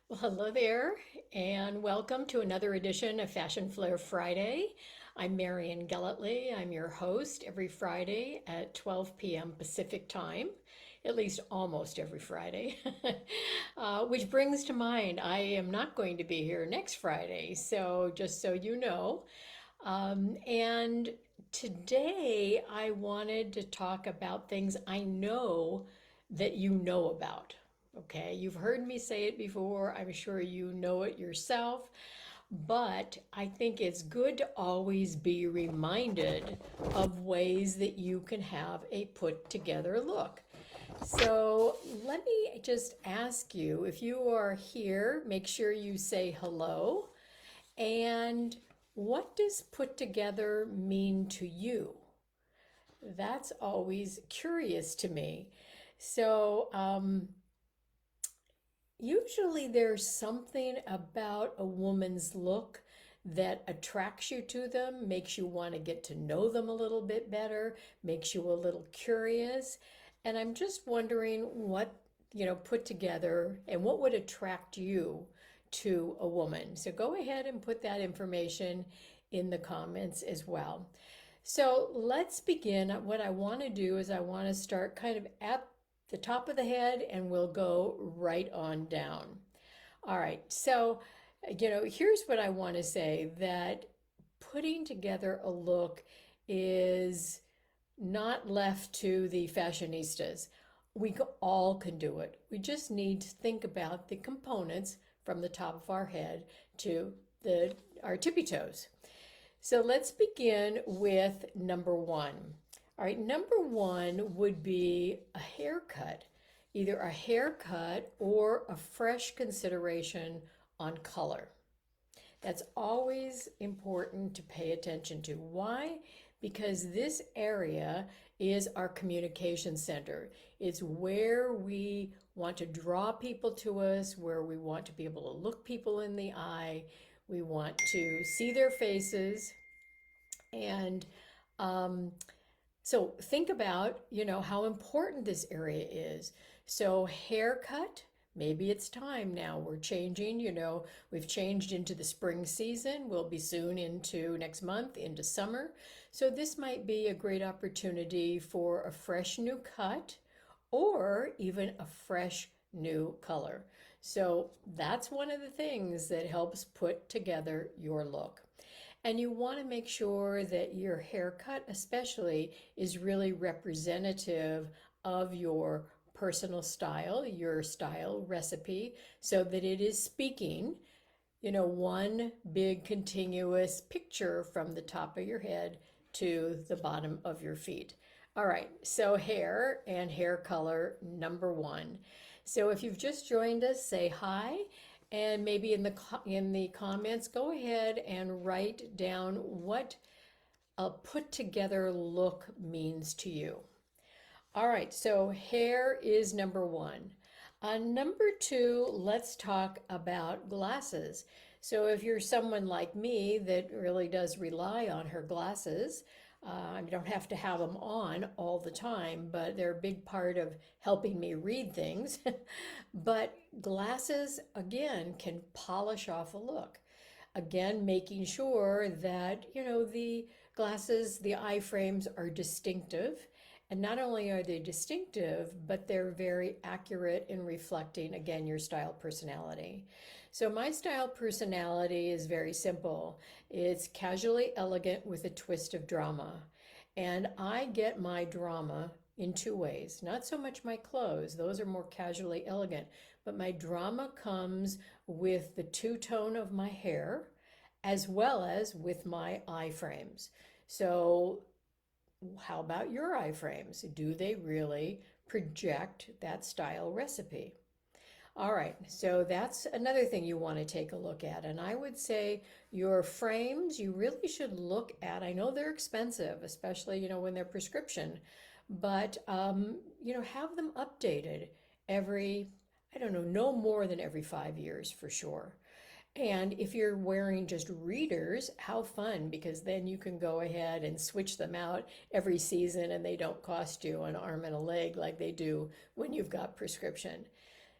Well, hello there, and welcome to another edition of Fashion Flair Friday. I'm Marian Gellatly. I'm your host every Friday at 12 p.m. Pacific Time, at least almost every Friday. Which brings to mind, I am not going to be here next Friday, so just so you know. And today I wanted to talk about things I know that you know about. Okay, you've heard me say it before. I'm sure you know it yourself, but I think it's good to always be reminded of ways that you can have a put together look. So let me just ask you, if you are here, make sure you say hello. And what does put together mean to you? That's always curious to me. So, usually there's something about a woman's look that attracts you to them, makes you want to get to know them a little bit better, makes you a little curious. And I'm just wondering what, put together and what would attract you to a woman. So go ahead and put that information in the comments as well. So let's begin. What I want to do is I want to start kind of at the top of the head and we'll go right on down. All right, so, here's what I want to say that putting together a look is not left to the fashionistas. All can do it. We just need to think about the components from the top of our head to our tippy toes. So let's begin with number one. All right, number one would be a haircut, either a haircut or a fresh consideration on color. That's always important to pay attention to. Why? Because this area is our communication center. It's where we want to draw people to us, where we want to be able to look people in the eye. We want to see their faces. And um, so think about, how important this area is. So haircut, maybe it's time now. We're changing, we've changed into the spring season. We'll be soon into next month, into summer. So this might be a great opportunity for a fresh new cut or even a fresh new color. So that's one of the things that helps put together your look. And you want to make sure that your haircut, especially, is really representative of your personal style, your style recipe, so that it is speaking, one big continuous picture from the top of your head to the bottom of your feet. All right, so hair and hair color, number one. So if you've just joined us, say hi. And maybe in the comments, go ahead and write down what a put together look means to you. All right, so hair is number one. Number two, let's talk about glasses. So if you're someone like me that really does rely on her glasses, you don't have to have them on all the time, but they're a big part of helping me read things. But glasses, again, can polish off a look. Again, making sure that, the glasses, the eye frames are distinctive. And not only are they distinctive, but they're very accurate in reflecting, again, your style personality. So my style personality is very simple. It's casually elegant with a twist of drama. And I get my drama in two ways. Not so much my clothes, those are more casually elegant, but my drama comes with the two-tone of my hair as well as with my eye frames. So how about your eye frames? Do they really project that style recipe? All right, so that's another thing you want to take a look at. And I would say your frames, you really should look at. I know they're expensive, especially, when they're prescription, but, have them updated every, I don't know, no more than every 5 years for sure. And if you're wearing just readers, how fun, because then you can go ahead and switch them out every season and they don't cost you an arm and a leg like they do when you've got prescription.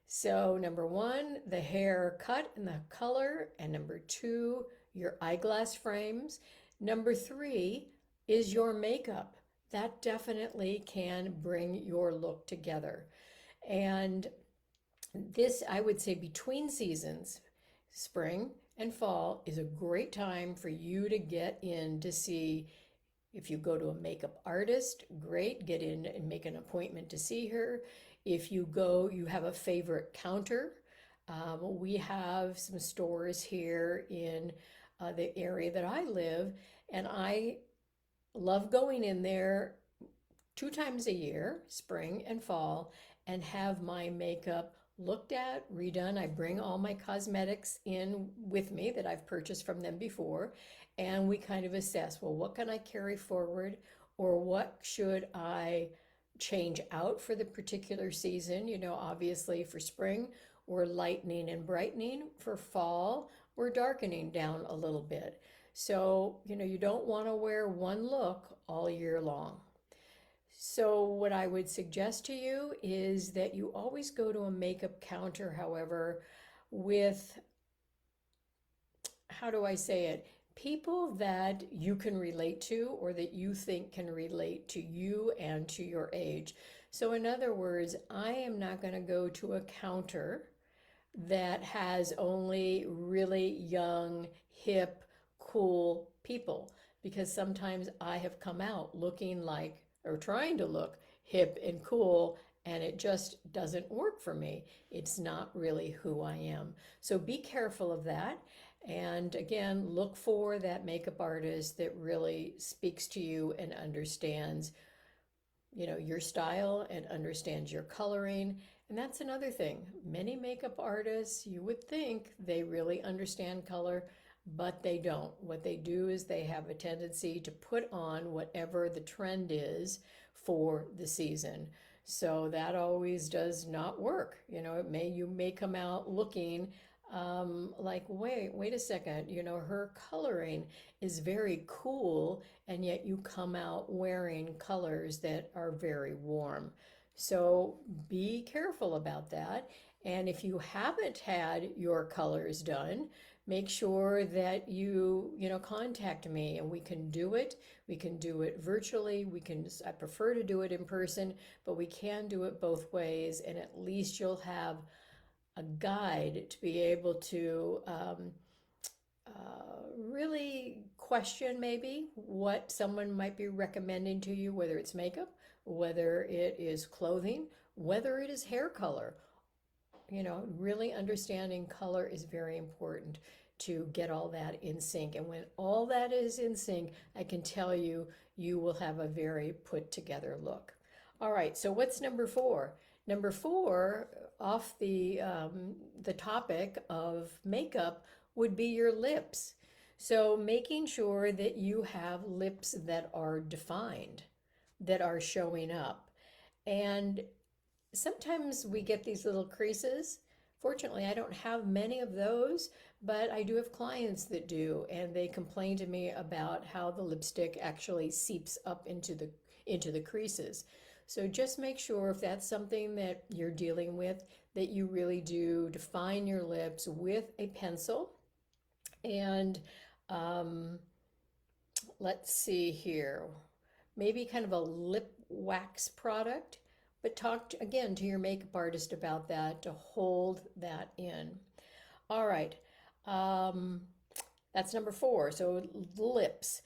So, number one, the hair cut and the color. And number two, your eyeglass frames. Number three is your makeup. That definitely can bring your look together. And this, I would say, between seasons, spring and fall, is a great time for you to get in to see. If you go to a makeup artist, great, get in and make an appointment to see her. If you go, you have a favorite counter. We have some stores here in the area that I live, and I love going in there 2 times a year, spring and fall, and have my makeup looked at, redone. I bring all my cosmetics in with me that I've purchased from them before, and we kind of assess, well, what can I carry forward, or what should I change out for the particular season? Obviously for spring, we're lightening and brightening. For fall, we're darkening down a little bit. So, you don't want to wear one look all year long. So, what I would suggest to you is that you always go to a makeup counter, however, with, how do I say it, people that you can relate to or that you think can relate to you and to your age. So, in other words, I am not going to go to a counter that has only really young, hip, cool people, because sometimes I have come out looking like, or trying to look hip and cool, and it just doesn't work for me. It's not really who I am. So be careful of that. And again, look for that makeup artist that really speaks to you and understands, your style and understands your coloring. And that's another thing. Many makeup artists, you would think they really understand color, but they don't. What they do is they have a tendency to put on whatever the trend is for the season. So that always does not work. You may come out looking like, wait a second, her coloring is very cool, and yet you come out wearing colors that are very warm. So be careful about that. And if you haven't had your colors done, make sure that you contact me, and we can do it. We can do it virtually. I prefer to do it in person, but we can do it both ways, and at least you'll have a guide to be able to really question maybe what someone might be recommending to you, whether it's makeup, whether it is clothing, whether it is hair color. Really understanding color is very important to get all that in sync. And when all that is in sync, I can tell you, you will have a very put together look. All right, so what's number four? Number four, off the topic of makeup, would be your lips. So making sure that you have lips that are defined, that are showing up. And sometimes we get these little creases. Fortunately, I don't have many of those, but I do have clients that do, and they complain to me about how the lipstick actually seeps up into the creases. So just make sure, if that's something that you're dealing with, that you really do define your lips with a pencil. And let's see here, maybe kind of a lip wax product, but talk again to your makeup artist about that to hold that in. All right, that's number four. So lips.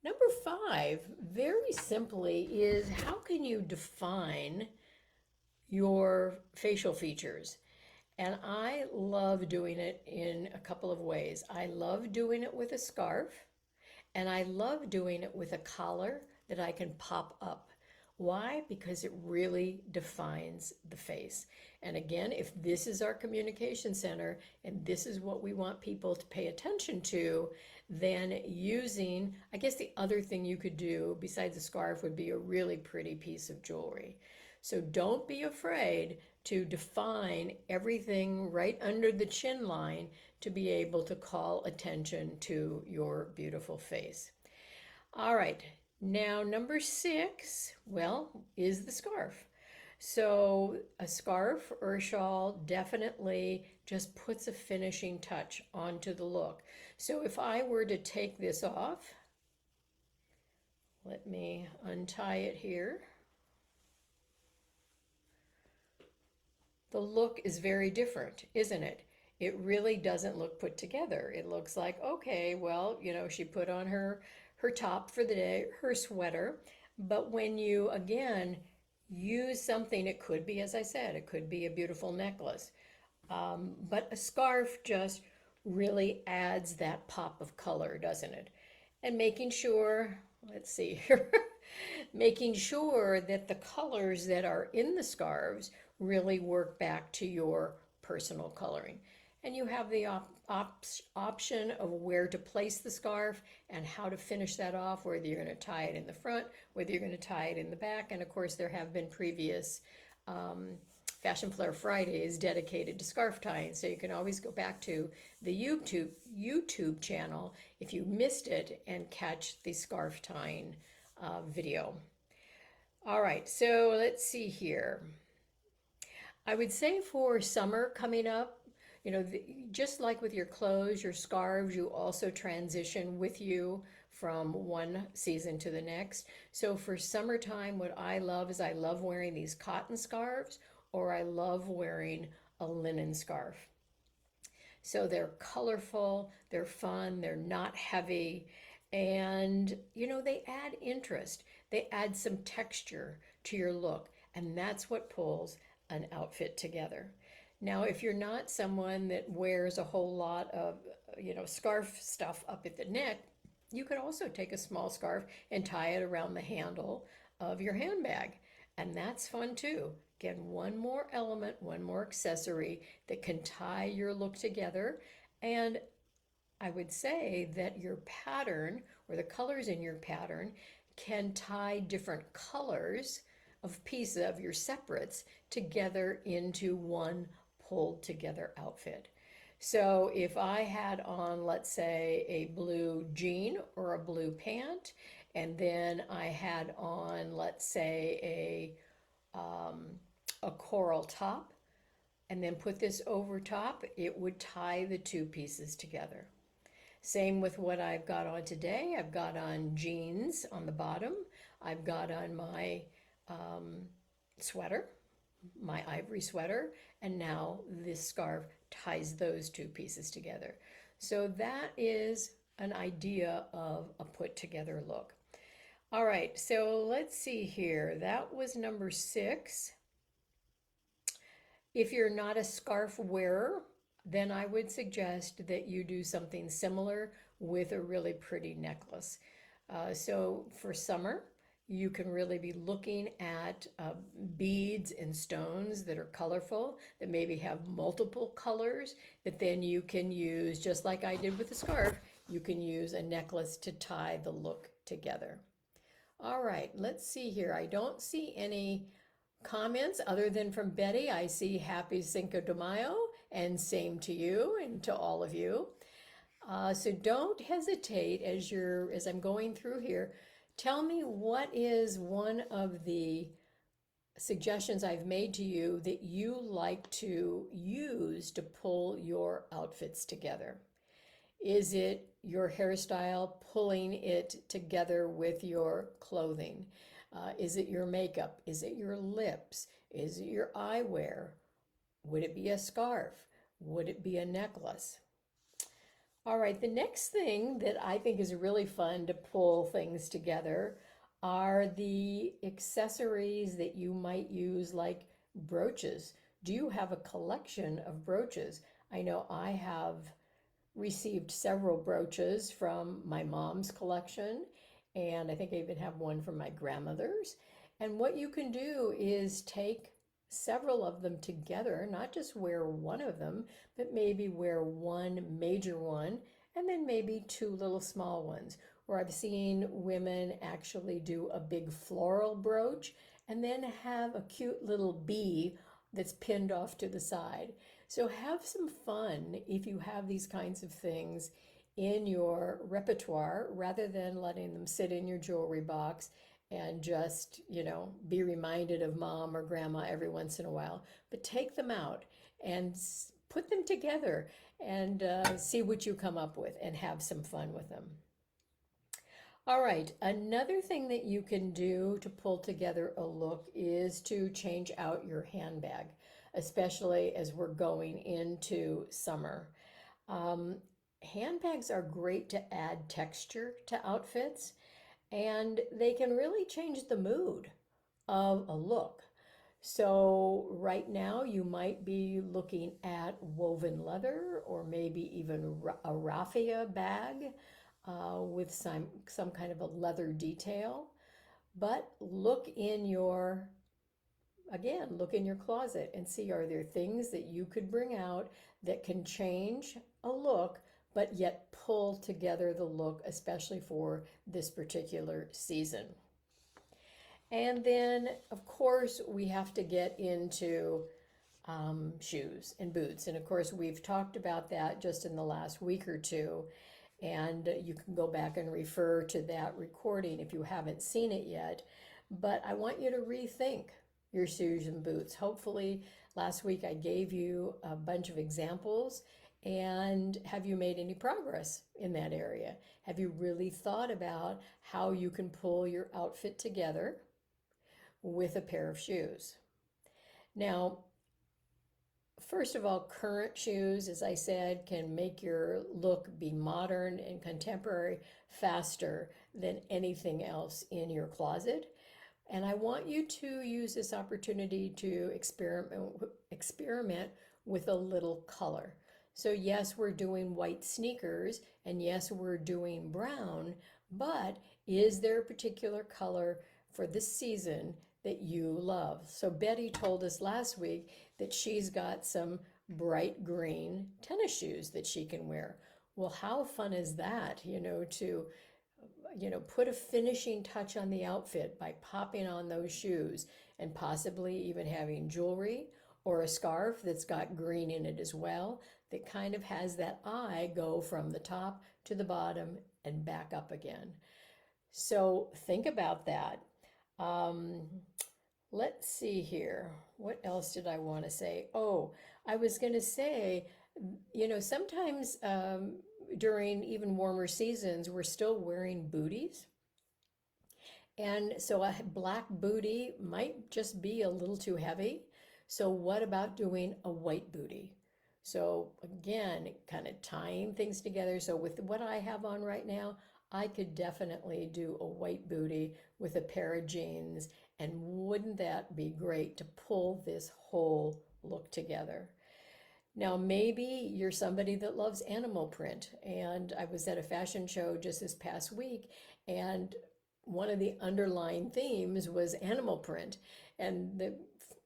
Number five, very simply, is how can you define your facial features? And I love doing it in a couple of ways. I love doing it with a scarf, and I love doing it with a collar that I can pop up. Why? Because it really defines the face. And again, if this is our communication center and this is what we want people to pay attention to, then I guess the other thing you could do besides a scarf would be a really pretty piece of jewelry. So don't be afraid to define everything right under the chin line to be able to call attention to your beautiful face. All right, now number six, well, is the scarf. So a scarf or a shawl definitely just puts a finishing touch onto the look. So if I were to take this off, let me untie it here. The look is very different, isn't it? It really doesn't look put together. It looks like, okay, well, she put on her top for the day, her sweater, but when you again use something, it could be, as I said, it could be a beautiful necklace, but a scarf just really adds that pop of color, doesn't it? And making sure, let's see here, making sure that the colors that are in the scarves really work back to your personal coloring. And you have the option of where to place the scarf and how to finish that off, whether you're going to tie it in the front, whether you're going to tie it in the back. And of course, there have been previous Fashion Flare Fridays dedicated to scarf tying, so you can always go back to the YouTube channel if you missed it and catch the scarf tying video. All right, so let's see here. I would say for summer coming up, just like with your clothes, your scarves, you also transition with you from one season to the next. So for summertime, what I love is I love wearing these cotton scarves, or I love wearing a linen scarf. So they're colorful, they're fun, they're not heavy, and they add interest. They add some texture to your look, and that's what pulls an outfit together. Now, if you're not someone that wears a whole lot of, scarf stuff up at the neck, you could also take a small scarf and tie it around the handle of your handbag. And that's fun too. Again, one more element, one more accessory that can tie your look together. And I would say that your pattern or the colors in your pattern can tie different colors of pieces of your separates together into one pulled together outfit. So if I had on, let's say, a blue jean or a blue pant, and then I had on, let's say, a coral top, and then put this over top, it would tie the two pieces together. Same with what I've got on today. I've got on jeans on the bottom. I've got on my sweater, my ivory sweater, and now this scarf ties those two pieces together. So that is an idea of a put together look. All right, so let's see here. That was number 6. If you're not a scarf wearer, then I would suggest that you do something similar with a really pretty necklace. So for summer, you can really be looking at beads and stones that are colorful, that maybe have multiple colors, that then you can use, just like I did with the scarf, you can use a necklace to tie the look together. All right, let's see here. I don't see any comments other than from Betty. I see happy Cinco de Mayo, and same to you and to all of you. So don't hesitate as I'm going through here. Tell me what is one of the suggestions I've made to you that you like to use to pull your outfits together. Is it your hairstyle pulling it together with your clothing? Is it your makeup? Is it your lips? Is it your eyewear? Would it be a scarf? Would it be a necklace? All right, the next thing that I think is really fun to pull things together are the accessories that you might use, like brooches. Do you have a collection of brooches? I know I have received several brooches from my mom's collection, and I think I even have one from my grandmother's. And what you can do is take several of them together, not just wear one of them, but maybe wear one major one and then maybe two little small ones. Or I've seen women actually do a big floral brooch and then have a cute little bee that's pinned off to the side. So have some fun if you have these kinds of things in your repertoire rather than letting them sit in your jewelry box and just, be reminded of mom or grandma every once in a while. But take them out and put them together and see what you come up with and have some fun with them. All right, another thing that you can do to pull together a look is to change out your handbag, especially as we're going into summer. Um, Handbags are great to add texture to outfits, and they can really change the mood of a look. So, right now, you might be looking at woven leather or maybe even a raffia bag with some kind of a leather detail. But look in your closet and see, are there things that you could bring out that can change a look but yet pull together the look, especially for this particular season. And then, of course, we have to get into shoes and boots. And of course, we've talked about that just in the last week or two. And you can go back and refer to that recording if you haven't seen it yet. But I want you to rethink your shoes and boots. Hopefully, last week I gave you a bunch of examples. And have you made any progress in that area? Have you really thought about how you can pull your outfit together with a pair of shoes? Now, first of all, current shoes, as I said, can make your look be modern and contemporary faster than anything else in your closet. And I want you to use this opportunity to experiment with a little color. So yes, we're doing white sneakers, and yes, we're doing brown, but is there a particular color for this season that you love? So Betty told us last week that she's got some bright green tennis shoes that she can wear. Well, how fun is that, to put a finishing touch on the outfit by popping on those shoes and possibly even having jewelry or a scarf that's got green in it as well, that kind of has that eye go from the top to the bottom and back up again. So think about that. Um, let's see here. What else did I want to say? Oh, I was going to say, sometimes during even warmer seasons, we're still wearing booties. And so a black booty might just be a little too heavy. So what about doing a white booty? So again, kind of tying things together. So with what I have on right now, I could definitely do a white booty with a pair of jeans. And wouldn't that be great to pull this whole look together? Now, maybe you're somebody that loves animal print. And I was at a fashion show just this past week, and one of the underlying themes was animal print. And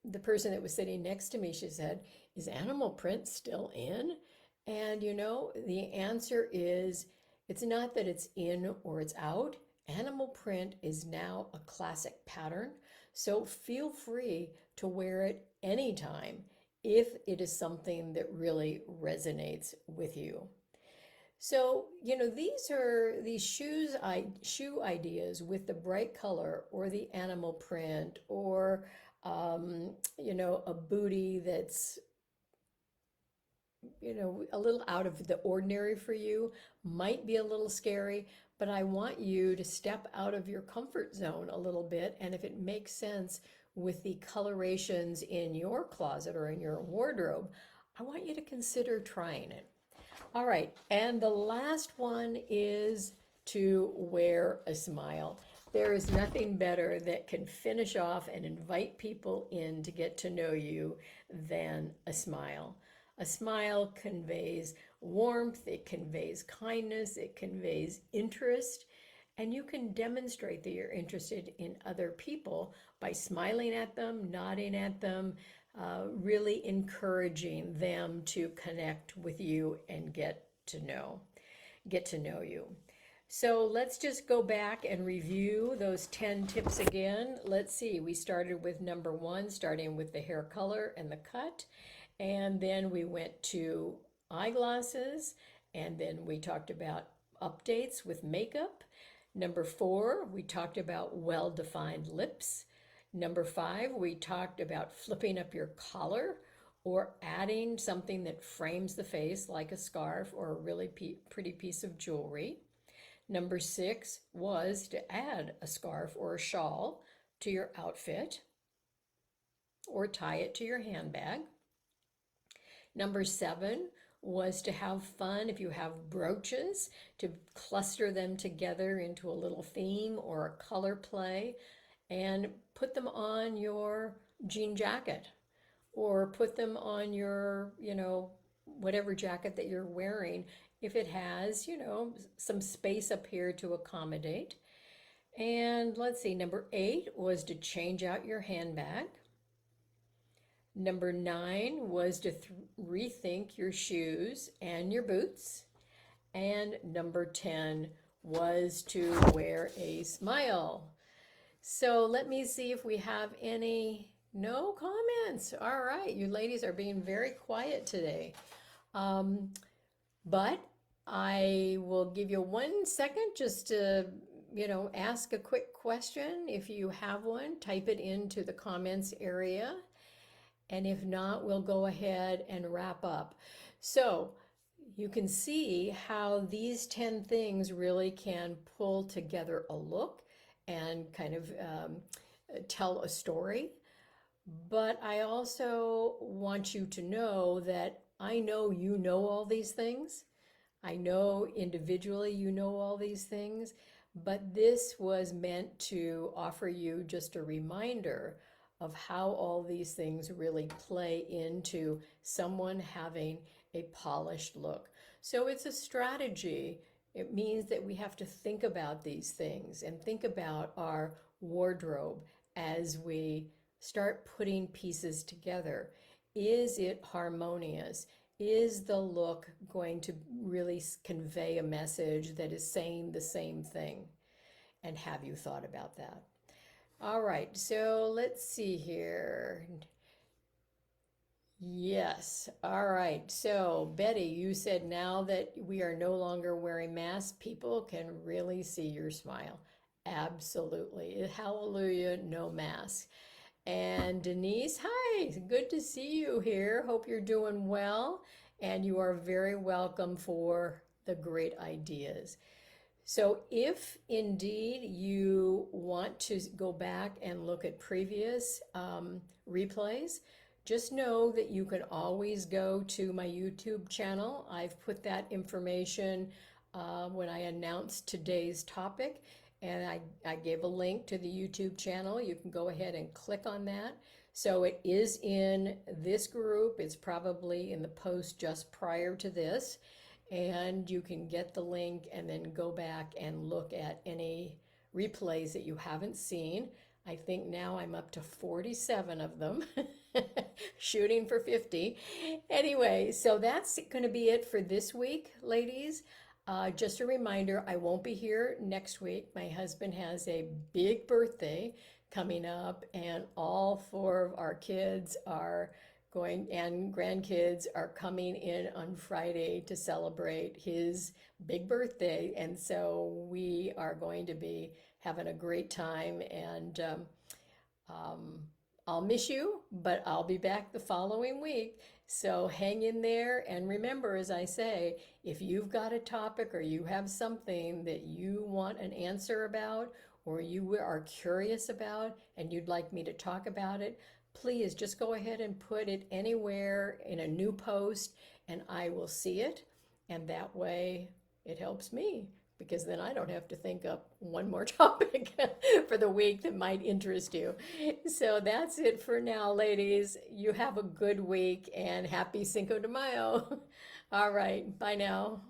the person that was sitting next to me, she said, "Is animal print still in?" And the answer is, it's not that it's in or it's out. Animal print is now a classic pattern. So feel free to wear it anytime if it is something that really resonates with you. So, these shoe ideas with the bright color or the animal print or, a booty that's, a little out of the ordinary for you, might be a little scary, but I want you to step out of your comfort zone a little bit. And if it makes sense with the colorations in your closet or in your wardrobe, I want you to consider trying it. All right, and the last one is to wear a smile. There is nothing better that can finish off and invite people in to get to know you than a smile. A smile conveys warmth, it conveys kindness, it conveys interest, and you can demonstrate that you're interested in other people by smiling at them, nodding at them, really encouraging them to connect with you and get to know you. So let's just go back and review those 10 tips again. Let's see, we started with number 1, starting with the hair color and the cut. And then we went to eyeglasses, and then we talked about updates with makeup. Number 4, we talked about well-defined lips. Number 5, we talked about flipping up your collar or adding something that frames the face like a scarf or a really pretty piece of jewelry. Number 6 was to add a scarf or a shawl to your outfit or tie it to your handbag. Number 7 was to have fun if you have brooches, to cluster them together into a little theme or a color play and put them on your jean jacket or put them on your, whatever jacket that you're wearing if it has, some space up here to accommodate. And let's see, number 8 was to change out your handbag. Number 9 was to rethink your shoes and your boots. And number 10 was to wear a smile. So let me see if we have no comments. All right, you ladies are being very quiet today. But I will give you 1 second just to, ask a quick question. If you have one, type it into the comments area. And if not, we'll go ahead and wrap up. So you can see how these 10 things really can pull together a look and kind of tell a story. But I also want you to know that I know you know all these things. I know individually you know all these things, but this was meant to offer you just a reminder of how all these things really play into someone having a polished look. So it's a strategy. It means that we have to think about these things and think about our wardrobe as we start putting pieces together. Is it harmonious? Is the look going to really convey a message that is saying the same thing? And have you thought about that? All right, so let's see here. Yes, all right. So Betty, you said now that we are no longer wearing masks, people can really see your smile. Absolutely. Hallelujah, no mask. And Denise, hi, good to see you here. Hope you're doing well, and you are very welcome for the great ideas. So if indeed you want to go back and look at previous replays, just know that you can always go to my YouTube channel. I've put that information when I announced today's topic, and I gave a link to the YouTube channel. You can go ahead and click on that. So it is in this group. It's probably in the post just prior to this. And you can get the link and then go back and look at any replays that you haven't seen. I think now I'm up to 47 of them, shooting for 50. Anyway, so that's going to be it for this week, ladies. Just a reminder, I won't be here next week. My husband has a big birthday coming up, and all 4 of our kids are going, and grandkids are coming in on Friday to celebrate his big birthday. And so we are going to be having a great time, and I'll miss you, but I'll be back the following week. So hang in there, and remember, as I say, if you've got a topic or you have something that you want an answer about or you are curious about and you'd like me to talk about it, please just go ahead and put it anywhere in a new post and I will see it. And that way it helps me, because then I don't have to think up one more topic for the week that might interest you. So that's it for now, ladies. You have a good week and happy Cinco de Mayo. All right, bye now.